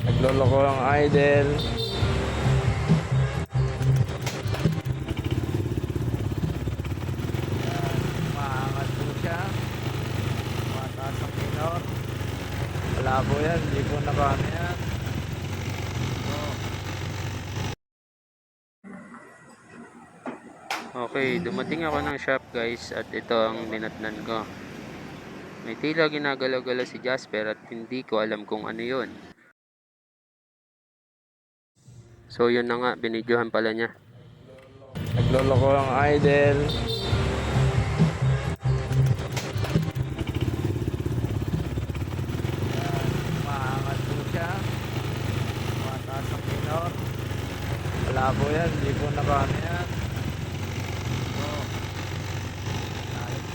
Nagloloko ang idol. Maangat po siya. Mataas ang minor. Malabo yan, hindi po nakano yan. Okay, dumating ako ng shop guys at ito ang dinatnan ko. May tila ginagalaw-galaw si Jasper at hindi ko alam kung ano yun. So yun na nga, binidyohan pala niya. Nagloloko ang idol. Maangat po siya. Mataas ang minor. Malabo yan, hindi po nakano yan.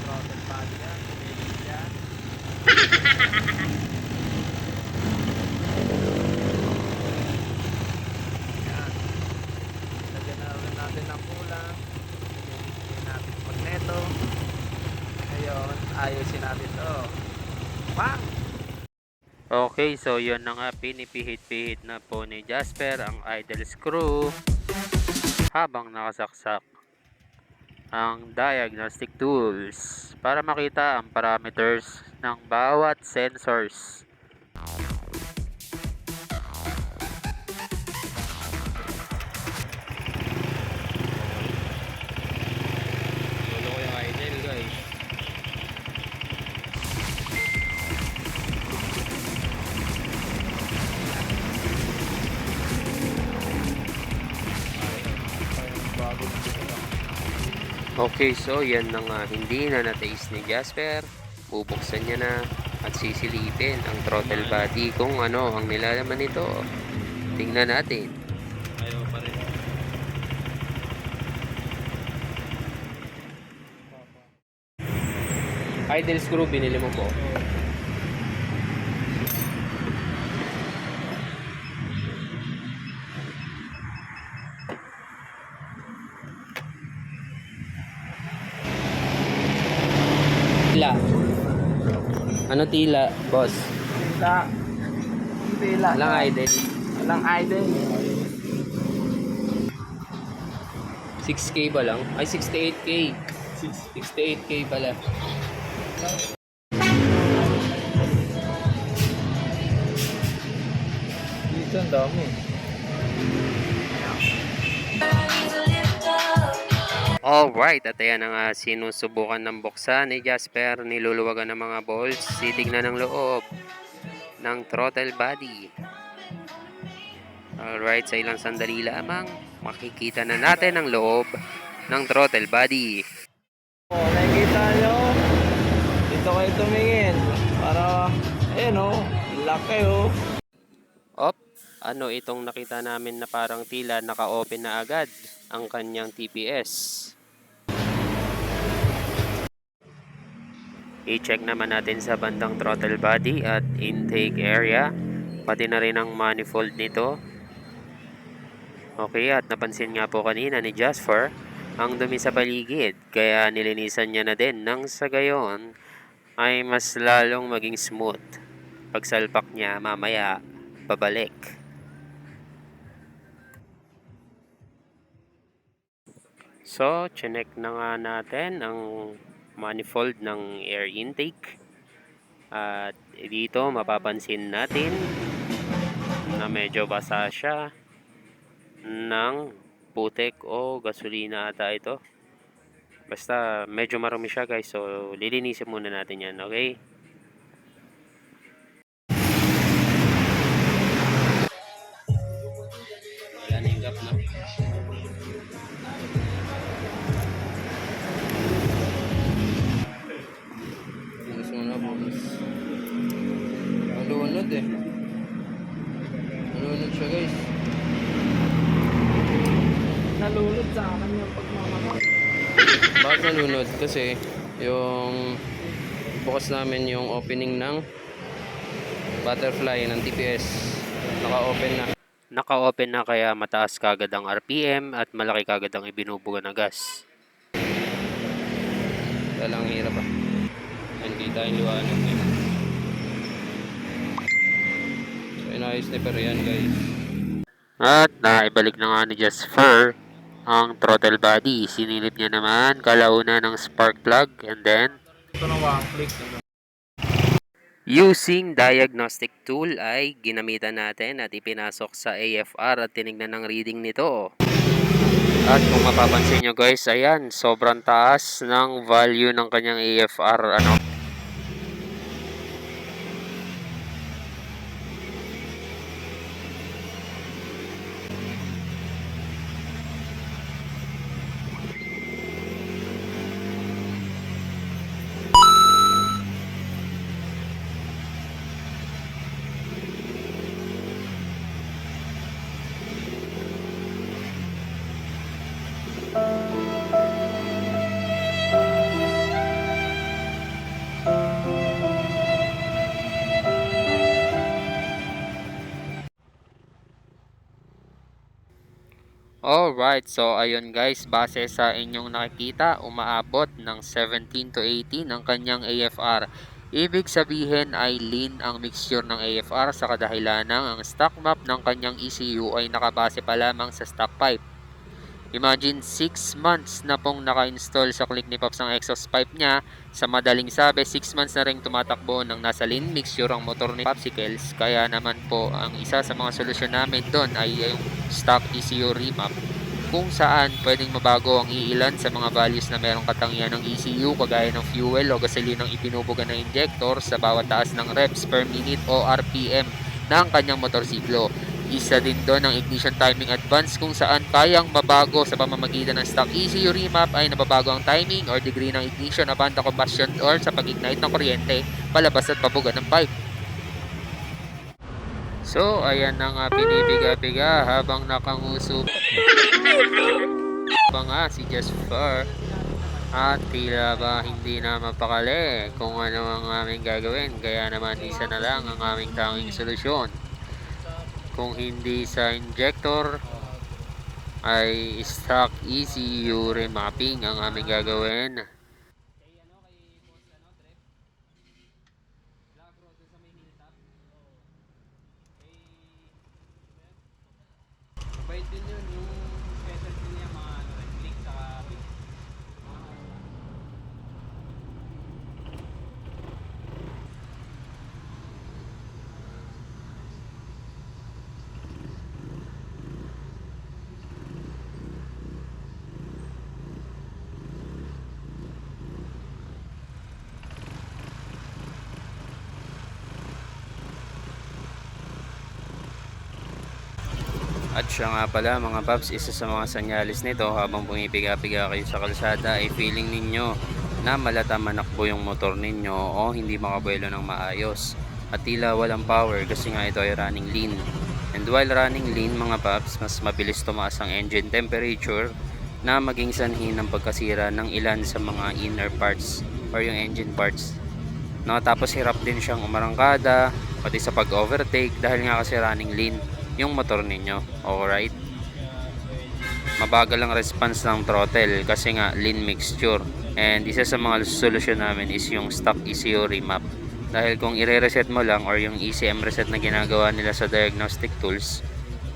Throttle body yan, tumilig yan. Yan. Lagyan na rin natin ng kulang. Hindi natin magneto. Ngayon, ayusin natin to. Bang! Okay, so yun na nga, pinipihit-pihit na po ni Jasper ang idle screw habang nakasaksak ang diagnostic tools para makita ang parameters ng bawat sensors. Lolo ko yung idle guys. Okay, so yan na nga, hindi na nataste ni Jasper. Bubuksan niya na at sisilipin ang throttle body kung ano ang nilalaman nito. Tingnan natin. Ayaw pa rin. Idle screw binili mo po. Tila. Ano tila, boss? Tila. Tila. Walang idle. Walang idol. 6K ba lang? Ay, 68K. 68K pala. Dito ang dami. Alright, at ayan ang sinusubukan ng buksan ni Jasper. Niluluwagan ng mga bolts. Titignan ng loob ng throttle body. Alright, sa ilang sandali lamang, makikita na natin ang loob ng throttle body. Oh, nakikita nyo? Dito kayo tumingin. Para, ayun o, laki o. Op, ano itong nakita namin na parang tila naka-open na agad ang kanyang TPS. I-check naman natin sa bandang throttle body at intake area, pati na rin ang manifold nito. Okay, at napansin nga po kanina ni Jasper ang dumi sa paligid, kaya nilinisan niya na din nang sa gayon ay mas lalong maging smooth. Pagsalpak niya mamaya, babalik. So, chinek na nga natin ang manifold ng air intake. At dito mapapansin natin na medyo basa siya ng putik o gasolina ata ito. Basta medyo marumi siya guys, so lilinisin muna natin yan, okay? Wala na yung gap na. Bukas muna, bukas. Nalunod eh. Nalunod siya guys. Nalunod sa akin yung pagmamakot. Bakit nalunod? Kasi yung bukas namin yung opening ng butterfly ng TPS, naka-open na. Naka-open na kaya mataas kagad ang RPM at malaki kagad ang ibinubuga na gas. Talang hirap ah. Hindi tayong liwanag eh. So Ayos na pero yan guys. At naibalik na nga ni Jasper ang throttle body. Sinilip niya naman kalauna ng spark plug and then Ito na one click. using diagnostic tool ay ginamitan natin at ipinasok sa AFR at tinignan ng reading nito. At kung mapapansin nyo guys, ayan, sobrang taas ng value ng kanyang AFR. Alright, so ayun guys, base sa inyong nakikita, umaabot ng 17 to 18 ang kanyang AFR. Ibig sabihin ay lean ang mixture ng AFR sa kadahilanang ang stock map ng kanyang ECU ay nakabase pa lamang sa stock pipe. Imagine 6 months na pong naka-install sa click ni Pops ang exhaust pipe niya. Sa madaling sabi, 6 months na rin tumatakbo ng nasa lean mixture ang motor ni Popsicles. Kaya naman po, ang isa sa mga solusyon namin doon ay yung stock ECU remap, kung saan pwedeng mabago ang iilan sa mga values na merong katangian ng ECU kagaya ng fuel o gasolinang ibinubuga ng injector sa bawat taas ng revs per minute o RPM ng kanyang motorsiklo. Isa din doon ang ignition timing advance kung saan kayang mabago sa pamamagitan ng stock ECU remap ay nababago ang timing or degree ng ignition upon the combustion or sa pag-ignite ng kuryente palabas at pabuga ng pipe. So, ayan na nga pinibiga-biga habang nakanguso pa nga si Jasper. At tila ba hindi na mapakali kung ano ang aming gagawin. Kaya naman isa na lang ang aming tanging solusyon. Kung hindi sa injector ay stock ECU remapping ang aming gagawin. Bait din yun, yung specialty niya mga click sa At siya nga pala mga paps, isa sa mga sanyalis nito habang pumipiga-piga kayo sa kalsada ay feeling ninyo na malata manakbo yung motor ninyo o hindi makabuelo ng maayos at tila walang power kasi nga ito ay running lean. And while running lean mga paps, mas mabilis tumaas ang engine temperature na maging sanhi ng pagkasira ng ilan sa mga inner parts or yung engine parts. No, tapos hirap din siyang umarangkada pati sa pag-overtake dahil nga kasi running lean yung motor ninyo. Alright, mabagal ang response ng throttle kasi nga lean mixture. And isa sa mga solusyon namin is yung stock ECU remap, dahil kung i-reset mo lang or yung ECM reset na ginagawa nila sa diagnostic tools,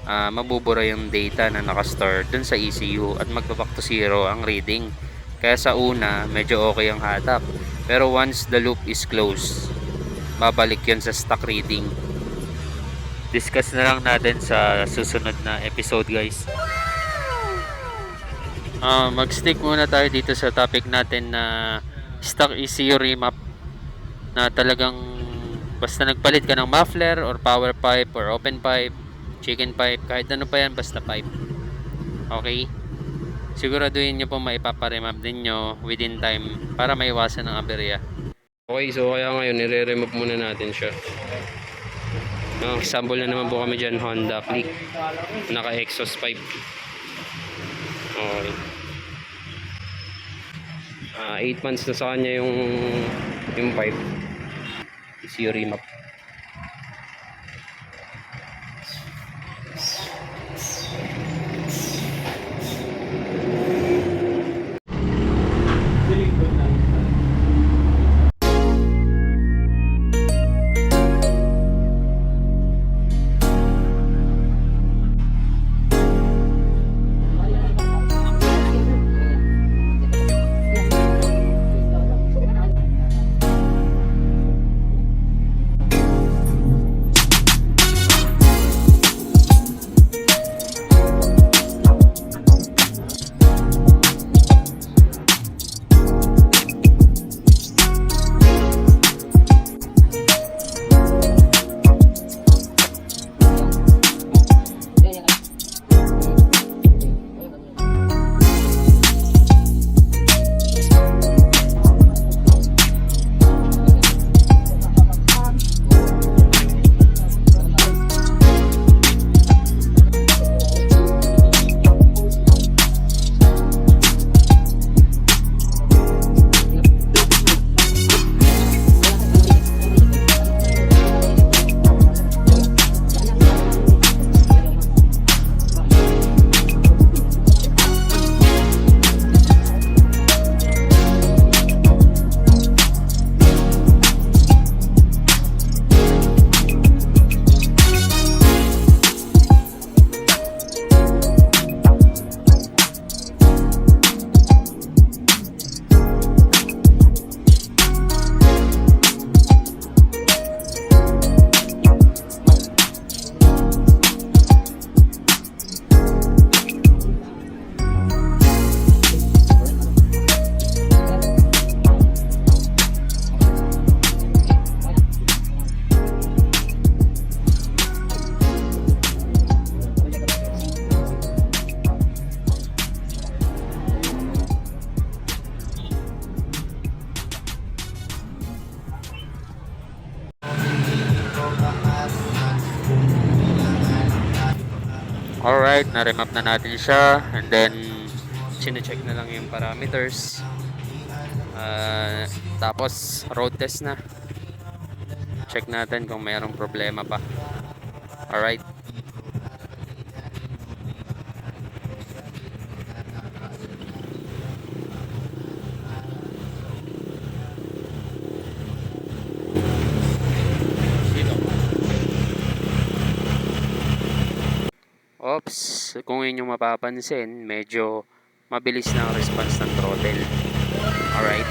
mabubura yung data na nakastore dun sa ECU at magbaback to zero ang reading. Kaya sa una medyo okay ang hatak, pero once the loop is closed, babalik yun sa stock reading. Discuss na lang natin sa susunod na episode guys. Mag-stick muna tayo dito sa topic natin na stock ECU remap, na talagang basta nagpalit ka ng muffler or power pipe or open pipe, chicken pipe, kahit ano pa yan, basta pipe. Okay? Siguraduhin nyo po maipaparemap din nyo within time para maiwasan ang aberya. Okay, so kaya ngayon nire-remove muna natin siya. Example na naman po kami dyan, Honda Click, naka-exhaust pipe. Okay. 8 months na sa kanya yung pipe. ECU remap. Alright, na-remap na natin siya. And then, sine-check na lang yung parameters. Tapos, road test na. Check natin kung mayroong problema pa. Alright. Oops, kung inyong mapapansin, medyo mabilis na ang response ng throttle. Alright.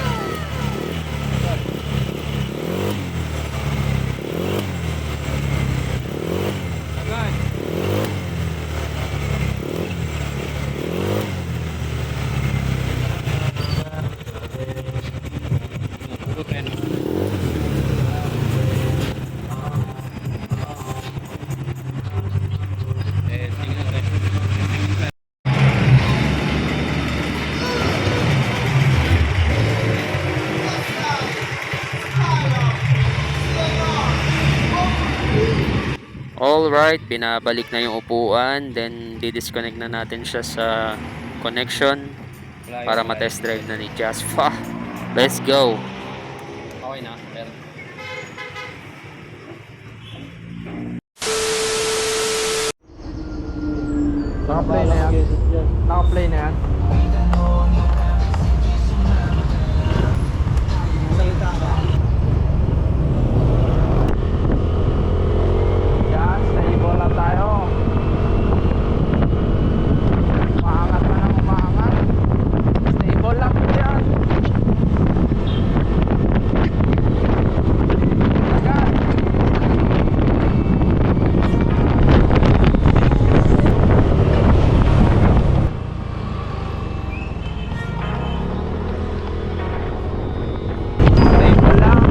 Alright, binabalik na yung upuan. Then, di-disconnect na natin siya sa connection para ma-test drive na ni Jasfa. Let's go! Okay na, pero Naka-play na yan. Naka-play na yan. Yan, stable lang tayo. Umaangat na lang, umaangat. Stable lang yan. Agad. Stable lang.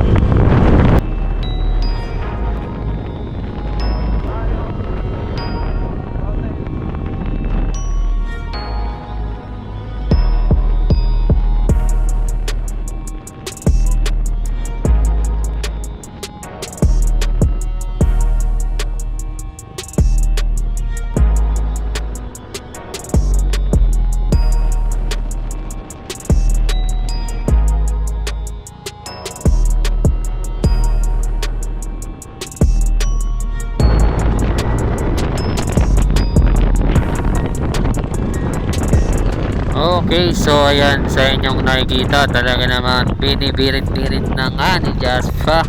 Okay, so ayan sa inyong nakikita, talaga naman binibirit-birit na nga ni Jasfa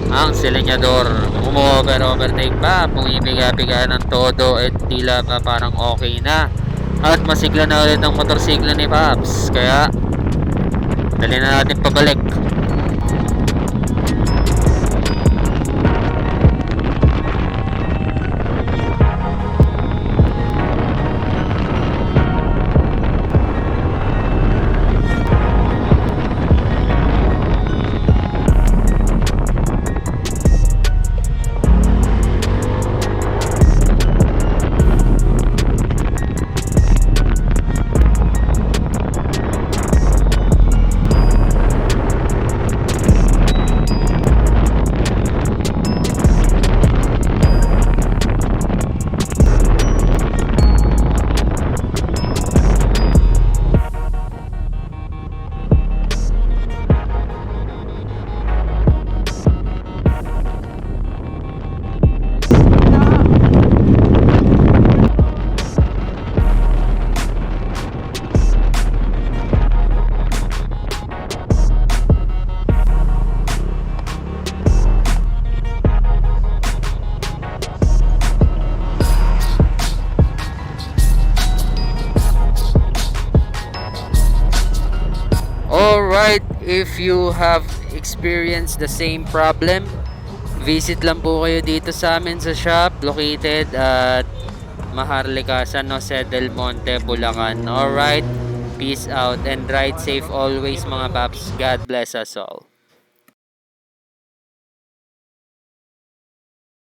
ang silinyador. Overtake pa, pumipiga-piga ng todo at tila pa parang okay na. At masigla na ulit ang motorsiklo ni Paps. Kaya, dali na natin pabalik. Alright, if you have experienced the same problem, visit lang po kayo dito sa amin sa shop located at Maharlika, San Jose del Monte, Bulacan. Alright, peace out and ride safe always mga paps. God bless us all.